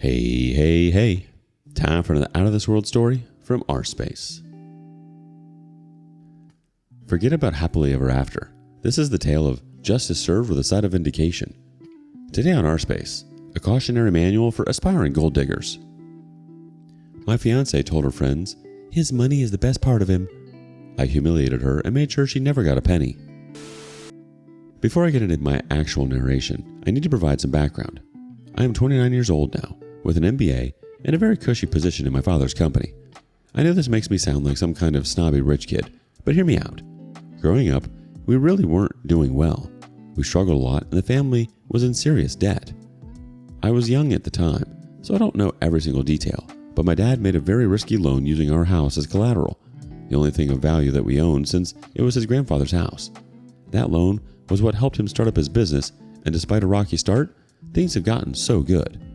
Hey, hey, hey. Time for another out-of-this-world story from rSpace. Forget about happily ever after. This is the tale of justice served with a side of vindication. Today on rSpace, a cautionary manual for aspiring gold diggers. My fiancée told her friends, his money is the best part of him. I humiliated her and made sure she never got a penny. Before I get into my actual narration, I need to provide some background. I am 29 years old now, with an MBA and a very cushy position in my father's company. I know this makes me sound like some kind of snobby rich kid, but hear me out. Growing up, we really weren't doing well. We struggled a lot and the family was in serious debt. I was young at the time, so I don't know every single detail, but my dad made a very risky loan using our house as collateral, the only thing of value that we owned since it was his grandfather's house. That loan was what helped him start up his business, and despite a rocky start, things have gotten so good.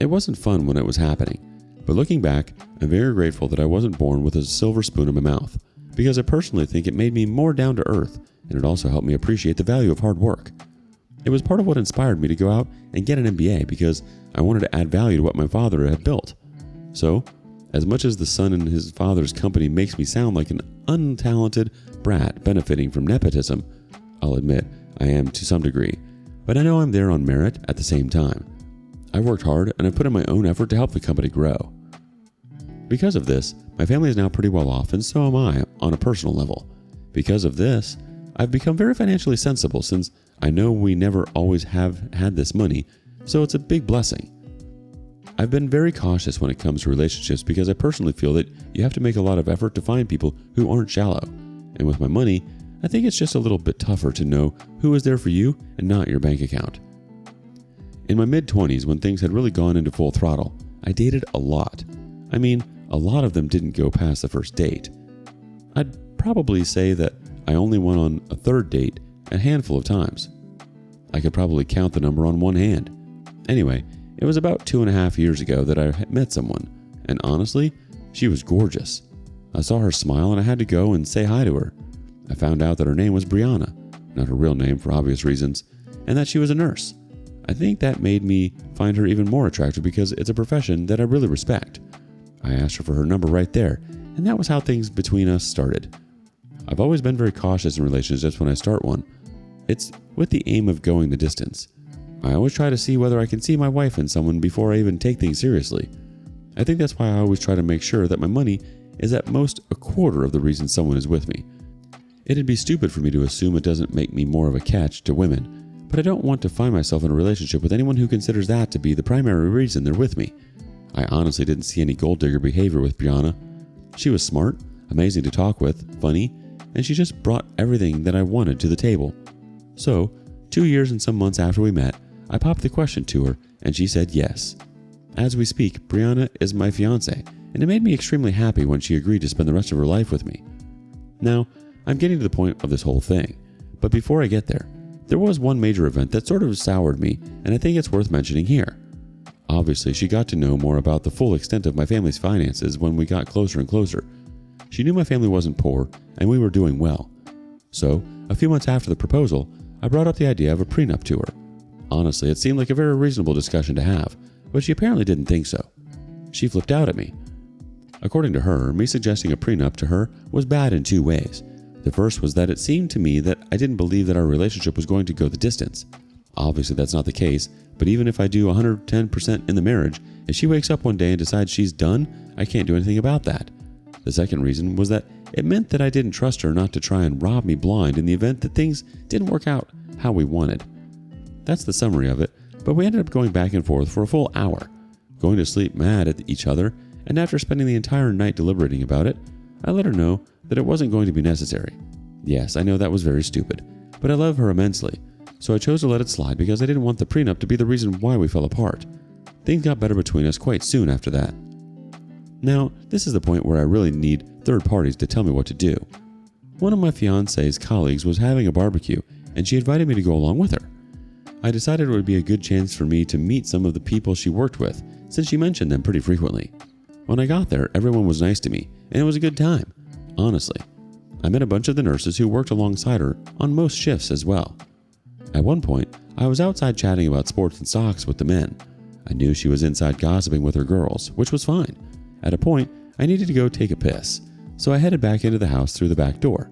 It wasn't fun when it was happening, but looking back, I'm very grateful that I wasn't born with a silver spoon in my mouth, because I personally think it made me more down to earth, and it also helped me appreciate the value of hard work. It was part of what inspired me to go out and get an MBA because I wanted to add value to what my father had built. So, as much as the son in his father's company makes me sound like an untalented brat benefiting from nepotism, I'll admit I am to some degree, but I know I'm there on merit at the same time. I've worked hard and I've put in my own effort to help the company grow. Because of this, my family is now pretty well off, and so am I on a personal level. Because of this, I've become very financially sensible since I know we never always have had this money, so it's a big blessing. I've been very cautious when it comes to relationships because I personally feel that you have to make a lot of effort to find people who aren't shallow. And with my money, I think it's just a little bit tougher to know who is there for you and not your bank account. In my mid-20s, when things had really gone into full throttle, I dated a lot. I mean, a lot of them didn't go past the first date. I'd probably say that I only went on a third date a handful of times. I could probably count the number on one hand. Anyway, it was about 2.5 years ago that I met someone, and honestly, she was gorgeous. I saw her smile and I had to go and say hi to her. I found out that her name was Brianna, not her real name for obvious reasons, and that she was a nurse. I think that made me find her even more attractive because it's a profession that I really respect. I asked her for her number right there, and that was how things between us started. I've always been very cautious in relationships when I start one. It's with the aim of going the distance. I always try to see whether I can see my wife in someone before I even take things seriously. I think that's why I always try to make sure that my money is at most a quarter of the reason someone is with me. It'd be stupid for me to assume it doesn't make me more of a catch to women, but I don't want to find myself in a relationship with anyone who considers that to be the primary reason they're with me. I honestly didn't see any gold digger behavior with Brianna. She was smart, amazing to talk with, funny, and she just brought everything that I wanted to the table. So, 2 years and some months after we met, I popped the question to her, and she said yes. As we speak, Brianna is my fiancée, and it made me extremely happy when she agreed to spend the rest of her life with me. Now, I'm getting to the point of this whole thing, but before I get there was one major event that sort of soured me, and I think it's worth mentioning here. Obviously, she got to know more about the full extent of my family's finances when we got closer and closer. She knew my family wasn't poor, and we were doing well. So, a few months after the proposal, I brought up the idea of a prenup to her. Honestly, it seemed like a very reasonable discussion to have, but she apparently didn't think so. She flipped out at me. According to her, me suggesting a prenup to her was bad in two ways. The first was that it seemed to me that I didn't believe that our relationship was going to go the distance. Obviously, that's not the case, but even if I do 110% in the marriage, if she wakes up one day and decides she's done, I can't do anything about that. The second reason was that it meant that I didn't trust her not to try and rob me blind in the event that things didn't work out how we wanted. That's the summary of it, but we ended up going back and forth for a full hour, going to sleep mad at each other, and after spending the entire night deliberating about it, I let her know that it wasn't going to be necessary. Yes, I know that was very stupid, but I love her immensely, so I chose to let it slide because I didn't want the prenup to be the reason why we fell apart. Things got better between us quite soon after that. Now, this is the point where I really need third parties to tell me what to do. One of my fiancée's colleagues was having a barbecue, and she invited me to go along with her. I decided it would be a good chance for me to meet some of the people she worked with, since she mentioned them pretty frequently. When I got there, everyone was nice to me, and it was a good time. Honestly, I met a bunch of the nurses who worked alongside her on most shifts as well. At one point, I was outside chatting about sports and stocks with the men. I knew she was inside gossiping with her girls, which was fine. At a point, I needed to go take a piss, so I headed back into the house through the back door.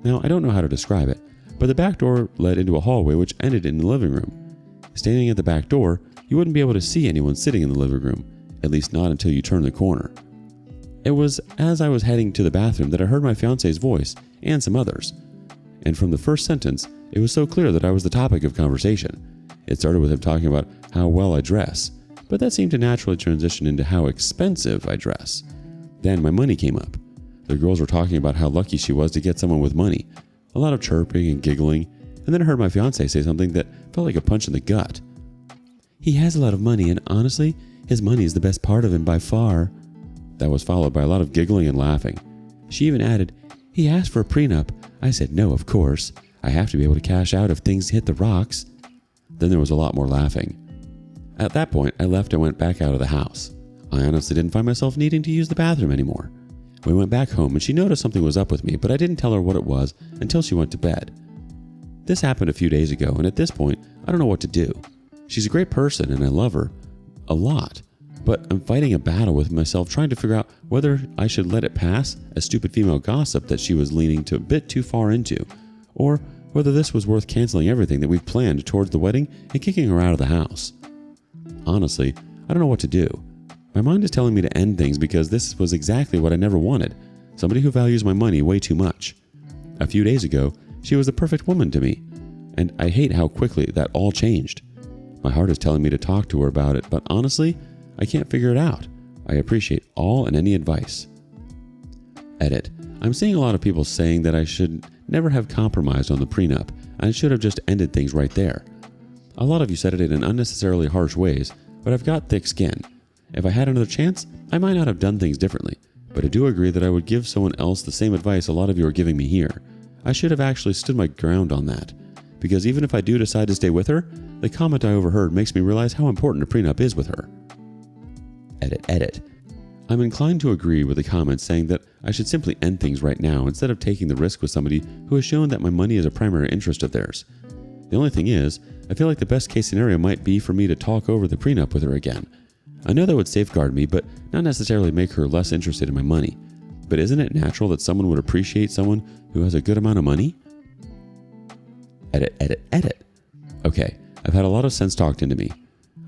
Now, I don't know how to describe it, but the back door led into a hallway which ended in the living room. Standing at the back door, you wouldn't be able to see anyone sitting in the living room, at least not until you turned the corner. It was as I was heading to the bathroom that I heard my fiance's voice and some others. And from the first sentence, it was so clear that I was the topic of conversation. It started with him talking about how well I dress, but that seemed to naturally transition into how expensive I dress. Then my money came up. The girls were talking about how lucky she was to get someone with money. A lot of chirping and giggling, and then I heard my fiance say something that felt like a punch in the gut. He has a lot of money, and honestly, his money is the best part of him by far. That was followed by a lot of giggling and laughing. She even added, he asked for a prenup. I said no, of course. I have to be able to cash out if things hit the rocks. Then there was a lot more laughing. At that point, I left and went back out of the house. I honestly didn't find myself needing to use the bathroom anymore. We went back home and she noticed something was up with me, but I didn't tell her what it was until she went to bed. This happened a few days ago, and at this point, I don't know what to do. She's a great person and I love her a lot, but I'm fighting a battle with myself trying to figure out whether I should let it pass as stupid female gossip that she was leaning to a bit too far into, or whether this was worth canceling everything that we've planned towards the wedding and kicking her out of the house. Honestly, I don't know what to do. My mind is telling me to end things because this was exactly what I never wanted, somebody who values my money way too much. A few days ago, she was the perfect woman to me, and I hate how quickly that all changed. My heart is telling me to talk to her about it, but honestly, I can't figure it out. I appreciate all and any advice. Edit. I'm seeing a lot of people saying that I should never have compromised on the prenup, and I should have just ended things right there. A lot of you said it in unnecessarily harsh ways, but I've got thick skin. If I had another chance, I might not have done things differently, but I do agree that I would give someone else the same advice a lot of you are giving me here. I should have actually stood my ground on that, because even if I do decide to stay with her, the comment I overheard makes me realize how important a prenup is with her. Edit. I'm inclined to agree with the comment saying that I should simply end things right now instead of taking the risk with somebody who has shown that my money is a primary interest of theirs. The only thing is, I feel like the best case scenario might be for me to talk over the prenup with her again. I know that would safeguard me, but not necessarily make her less interested in my money. But isn't it natural that someone would appreciate someone who has a good amount of money? Edit. Okay, I've had a lot of sense talked into me.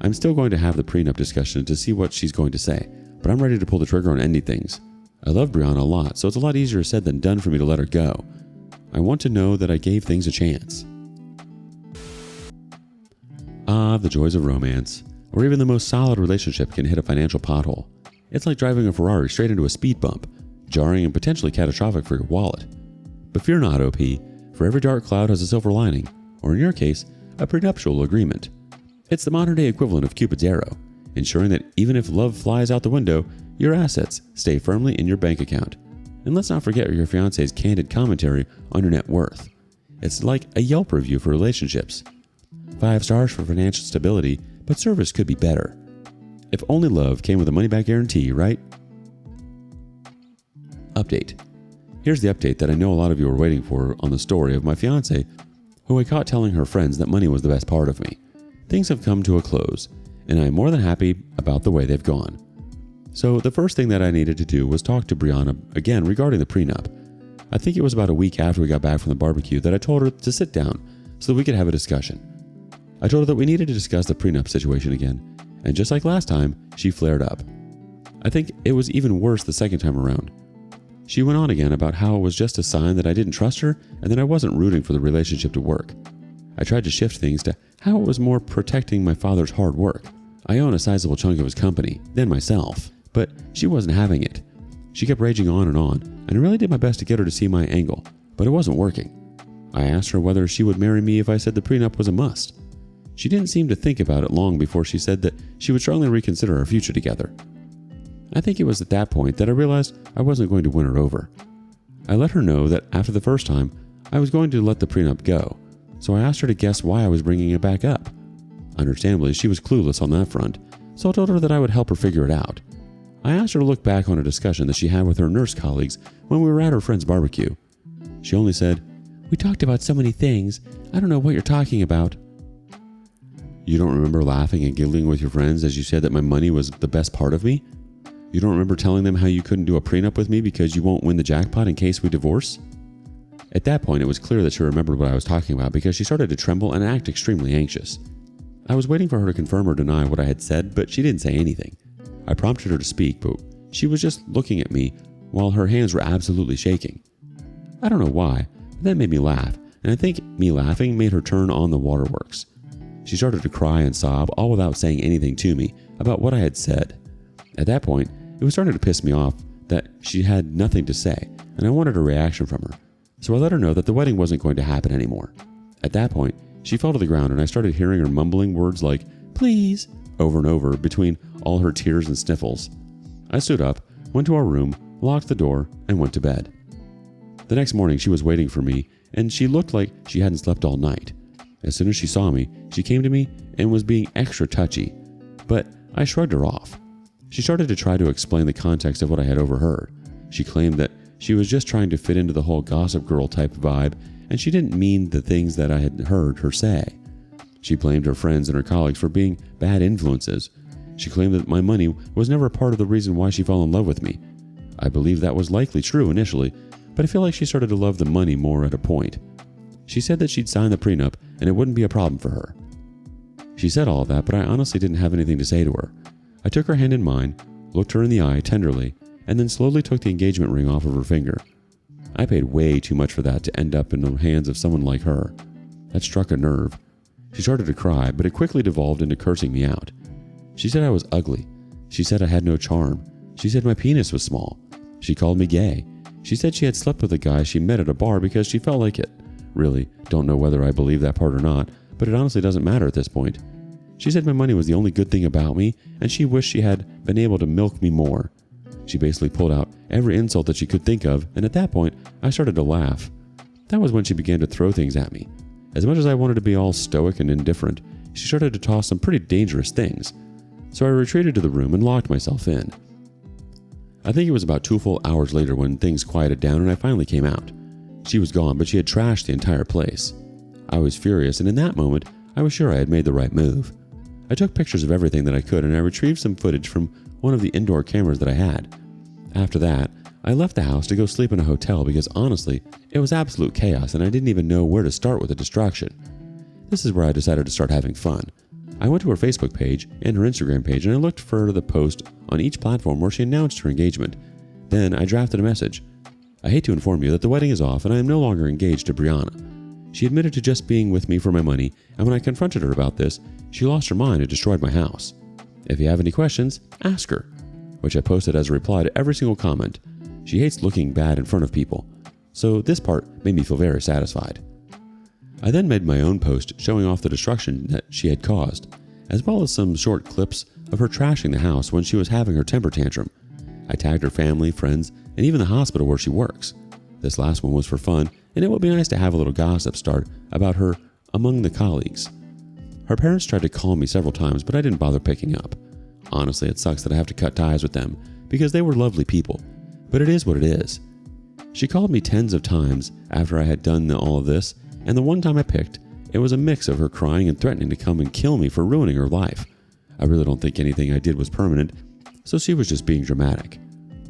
I'm still going to have the prenup discussion to see what she's going to say, but I'm ready to pull the trigger on ending things. I love Brianna a lot, so it's a lot easier said than done for me to let her go. I want to know that I gave things a chance. Ah, the joys of romance. Or even the most solid relationship can hit a financial pothole. It's like driving a Ferrari straight into a speed bump, jarring and potentially catastrophic for your wallet. But fear not, OP, for every dark cloud has a silver lining, or in your case, a prenuptial agreement. It's the modern day equivalent of Cupid's arrow, ensuring that even if love flies out the window, your assets stay firmly in your bank account. And let's not forget your fiance's candid commentary on your net worth. It's like a Yelp review for relationships. 5 stars for financial stability, but service could be better. If only love came with a money-back guarantee, right? Update. Here's the update that I know a lot of you are waiting for on the story of my fiance, who I caught telling her friends that money was the best part of me. Things have come to a close, and I am more than happy about the way they've gone. So the first thing that I needed to do was talk to Brianna again regarding the prenup. I think it was about a week after we got back from the barbecue that I told her to sit down so that we could have a discussion. I told her that we needed to discuss the prenup situation again, and just like last time, she flared up. I think it was even worse the second time around. She went on again about how it was just a sign that I didn't trust her and that I wasn't rooting for the relationship to work. I tried to shift things to how it was more protecting my father's hard work. I own a sizable chunk of his company, then myself, but she wasn't having it. She kept raging on, and I really did my best to get her to see my angle, but it wasn't working. I asked her whether she would marry me if I said the prenup was a must. She didn't seem to think about it long before she said that she would strongly reconsider our future together. I think it was at that point that I realized I wasn't going to win her over. I let her know that after the first time, I was going to let the prenup go, so I asked her to guess why I was bringing it back up. Understandably, she was clueless on that front, so I told her that I would help her figure it out. I asked her to look back on a discussion that she had with her nurse colleagues when we were at her friend's barbecue. She only said, "We talked about so many things, I don't know what you're talking about." You don't remember laughing and giggling with your friends as you said that my money was the best part of me? You don't remember telling them how you couldn't do a prenup with me because you won't win the jackpot in case we divorce? At that point, it was clear that she remembered what I was talking about because she started to tremble and act extremely anxious. I was waiting for her to confirm or deny what I had said, but she didn't say anything. I prompted her to speak, but she was just looking at me while her hands were absolutely shaking. I don't know why, but that made me laugh, and I think me laughing made her turn on the waterworks. She started to cry and sob, all without saying anything to me about what I had said. At that point, it was starting to piss me off that she had nothing to say, and I wanted a reaction from her. So I let her know that the wedding wasn't going to happen anymore. At that point, she fell to the ground and I started hearing her mumbling words like, "Please," over and over between all her tears and sniffles. I stood up, went to our room, locked the door, and went to bed. The next morning, she was waiting for me, and she looked like she hadn't slept all night. As soon as she saw me, she came to me and was being extra touchy, but I shrugged her off. She started to try to explain the context of what I had overheard. She claimed that she was just trying to fit into the whole gossip girl type vibe, and she didn't mean the things that I had heard her say. She blamed her friends and her colleagues for being bad influences. She claimed that my money was never a part of the reason why she fell in love with me. I believe that was likely true initially, but I feel like she started to love the money more at a point. She said that she'd sign the prenup and it wouldn't be a problem for her. She said all of that, but I honestly didn't have anything to say to her. I took her hand in mine, looked her in the eye tenderly, and then slowly took the engagement ring off of her finger. I paid way too much for that to end up in the hands of someone like her. That struck a nerve. She started to cry, but it quickly devolved into cursing me out. She said I was ugly. She said I had no charm. She said my penis was small. She called me gay. She said she had slept with a guy she met at a bar because she felt like it. Really, don't know whether I believe that part or not, but it honestly doesn't matter at this point. She said my money was the only good thing about me, and she wished she had been able to milk me more. She basically pulled out every insult that she could think of, and at that point, I started to laugh. That was when she began to throw things at me. As much as I wanted to be all stoic and indifferent, she started to toss some pretty dangerous things. So I retreated to the room and locked myself in. I think it was about 2 full hours later when things quieted down and I finally came out. She was gone, but she had trashed the entire place. I was furious, and in that moment, I was sure I had made the right move. I took pictures of everything that I could, and I retrieved some footage from one of the indoor cameras that I had. After that, I left the house to go sleep in a hotel because honestly, it was absolute chaos and I didn't even know where to start with the distraction. This is where I decided to start having fun. I went to her Facebook page and her Instagram page and I looked for the post on each platform where she announced her engagement. Then I drafted a message. I hate to inform you that the wedding is off and I am no longer engaged to Brianna. She admitted to just being with me for my money, and when I confronted her about this, she lost her mind and destroyed my house. If you have any questions, ask her, which I posted as a reply to every single comment. She hates looking bad in front of people, so this part made me feel very satisfied. I then made my own post showing off the destruction that she had caused, as well as some short clips of her trashing the house when she was having her temper tantrum. I tagged her family, friends, and even the hospital where she works. This last one was for fun, and it would be nice to have a little gossip start about her among the colleagues. Her parents tried to call me several times, but I didn't bother picking up. Honestly, it sucks that I have to cut ties with them, because they were lovely people, but it is what it is. She called me tens of times after I had done all of this, and the one time I picked, it was a mix of her crying and threatening to come and kill me for ruining her life. I really don't think anything I did was permanent, so she was just being dramatic.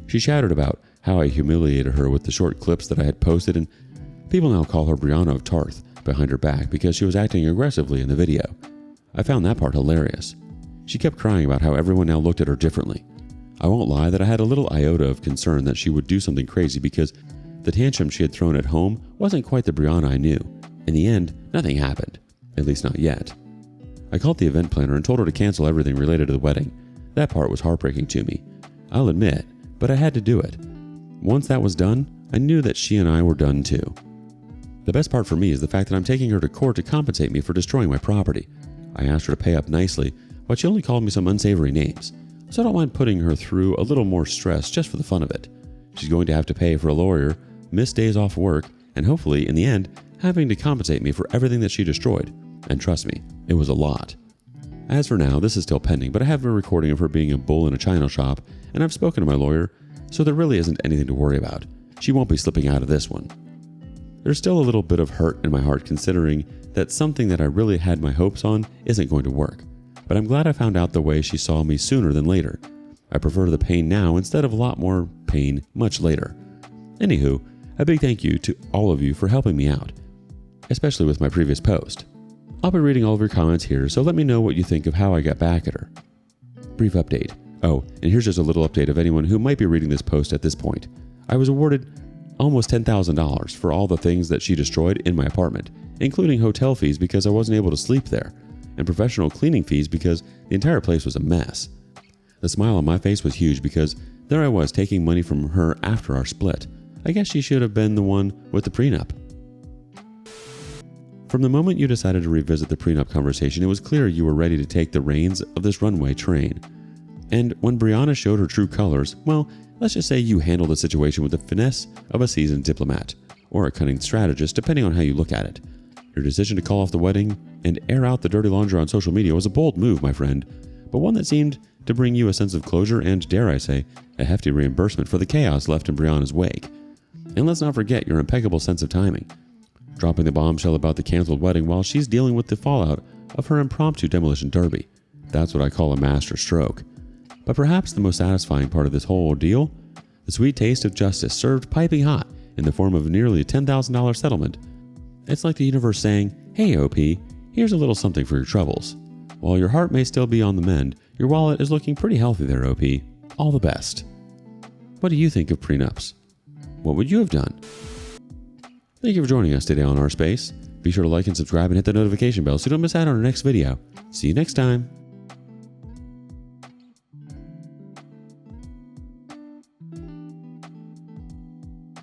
She shouted about how I humiliated her with the short clips that I had posted, and people now call her Brianna of Tarth behind her back because she was acting aggressively in the video. I found that part hilarious. She kept crying about how everyone now looked at her differently. I won't lie that I had a little iota of concern that she would do something crazy because the tantrum she had thrown at home wasn't quite the Brianna I knew. In the end, nothing happened, at least not yet. I called the event planner and told her to cancel everything related to the wedding. That part was heartbreaking to me, I'll admit, but I had to do it. Once that was done, I knew that she and I were done too. The best part for me is the fact that I'm taking her to court to compensate me for destroying my property. I asked her to pay up nicely, but she only called me some unsavory names, so I don't mind putting her through a little more stress just for the fun of it. She's going to have to pay for a lawyer, miss days off work, and hopefully, in the end, having to compensate me for everything that she destroyed. And trust me, it was a lot. As for now, this is still pending, but I have a recording of her being a bull in a china shop, and I've spoken to my lawyer, so there really isn't anything to worry about. She won't be slipping out of this one. There's still a little bit of hurt in my heart considering that something that I really had my hopes on isn't going to work. But I'm glad I found out the way she saw me sooner than later. I prefer the pain now instead of a lot more pain much later. Anywho, a big thank you to all of you for helping me out, especially with my previous post. I'll be reading all of your comments here, so let me know what you think of how I got back at her. Brief update. Oh, and here's just a little update of anyone who might be reading this post at this point. I was awarded almost $10,000 for all the things that she destroyed in my apartment, including hotel fees because I wasn't able to sleep there, and professional cleaning fees because the entire place was a mess. The smile on my face was huge because there I was taking money from her after our split. I guess she should have been the one with the prenup. From the moment you decided to revisit the prenup conversation, it was clear you were ready to take the reins of this runway train. And when Brianna showed her true colors, well, let's just say you handled the situation with the finesse of a seasoned diplomat, or a cunning strategist, depending on how you look at it. Your decision to call off the wedding and air out the dirty laundry on social media was a bold move, my friend, but one that seemed to bring you a sense of closure and, dare I say, a hefty reimbursement for the chaos left in Brianna's wake. And let's not forget your impeccable sense of timing, dropping the bombshell about the canceled wedding while she's dealing with the fallout of her impromptu demolition derby. That's what I call a master stroke. But perhaps the most satisfying part of this whole ordeal, the sweet taste of justice served piping hot in the form of nearly a $10,000 settlement. It's like the universe saying, "Hey OP, here's a little something for your troubles. While your heart may still be on the mend, your wallet is looking pretty healthy there, OP. All the best." What do you think of prenups? What would you have done? Thank you for joining us today on rSpace. Be sure to like and subscribe and hit the notification bell so you don't miss out on our next video. See you next time.